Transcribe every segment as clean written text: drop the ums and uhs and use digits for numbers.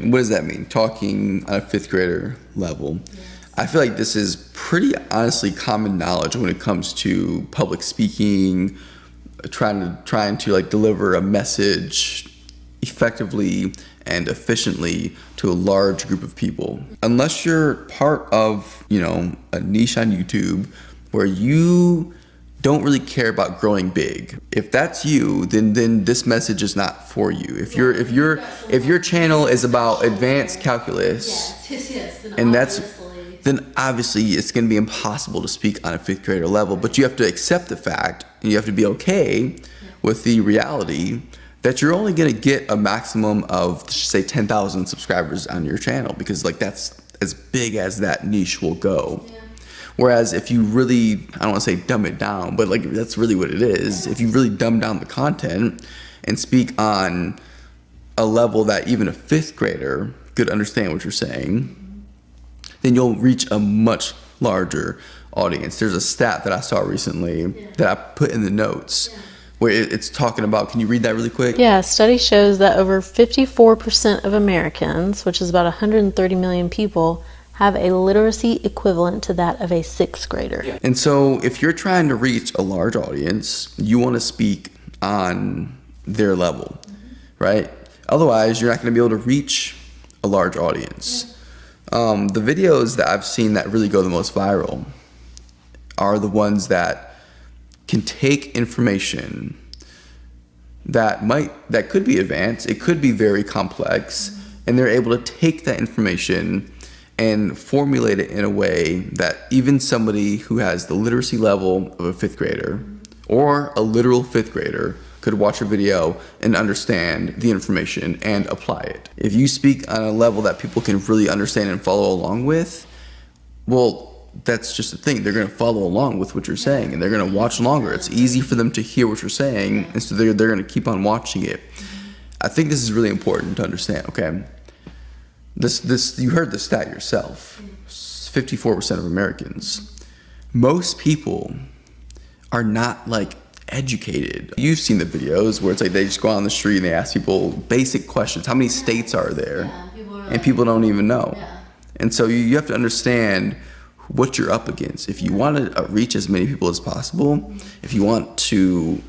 What does that mean? Talking on a fifth grader level. I feel like this is pretty honestly common knowledge when it comes to public speaking, trying to like deliver a message effectively and efficiently to a large group of people. Unless you're part of, a niche on YouTube where you don't really care about growing big. If that's you, then this message is not for you. If your channel is about advanced calculus, and then obviously it's going to be impossible to speak on a fifth grader level. But you have to accept the fact, and you have to be okay with the reality that you're only going to get a maximum of, say, 10,000 subscribers on your channel, because like that's as big as that niche will go. Whereas if you really, I don't want to say dumb it down, but like that's really what it is. If you really dumb down the content and speak on a level that even a fifth grader could understand what you're saying, then you'll reach a much larger audience. There's a stat that I saw recently that I put in the notes where it's talking about, can you read that really quick? Yeah, a study shows that over 54% of Americans, which is about 130 million people, have a literacy equivalent to that of a sixth grader. And so if you're trying to reach a large audience, you want to speak on their level, right? Otherwise, you're not going to be able to reach a large audience. The videos that I've seen that really go the most viral are the ones that can take information that could be advanced, it could be very complex, and they're able to take that information and formulate it in a way that even somebody who has the literacy level of a fifth grader or a literal fifth grader could watch a video and understand the information and apply it. If you speak on a level that people can really understand and follow along with, well, that's just the thing. They're going to follow along with what you're saying, and they're going to watch longer. It's easy for them to hear what you're saying, and so they're going to keep on watching it. I think this is really important to understand, okay? You heard the stat yourself. 54% of Americans. Most people are not like educated. You've seen the videos where it's like they just go out on the street and they ask people basic questions. How many states are there? And people don't even know. And so you have to understand what you're up against. If you want to reach as many people as possible, if you want to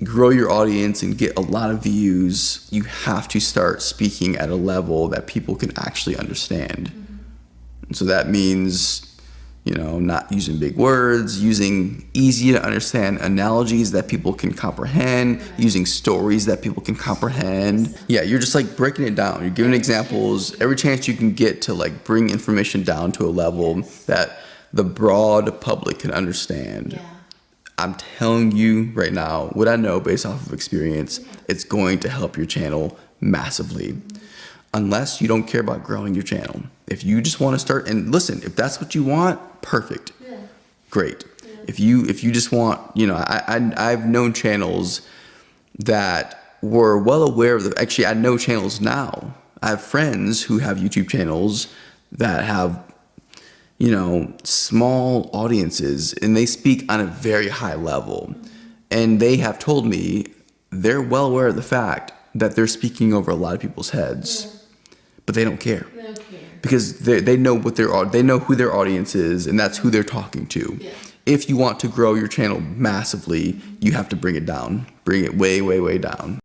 grow your audience and get a lot of views, you have to start speaking at a level that people can actually understand. And so that means, not using big words, using easy to understand analogies that people can comprehend, using stories that people can comprehend. Yeah, you're just like breaking it down. You're giving examples every chance you can get to like bring information down to a level that the broad public can understand. I'm telling you right now, what I know based off of experience, it's going to help your channel massively. Unless you don't care about growing your channel. If you just want to start, and listen, if that's what you want, perfect. Great. If you just want, I've known channels that were well aware of actually I know channels now. I have friends who have YouTube channels that have small audiences, and they speak on a very high level. And they have told me they're well aware of the fact that they're speaking over a lot of people's heads, but they don't care. Because they know they know who their audience is, and that's who they're talking to. If you want to grow your channel massively, you have to bring it down. Bring it way, way, way down.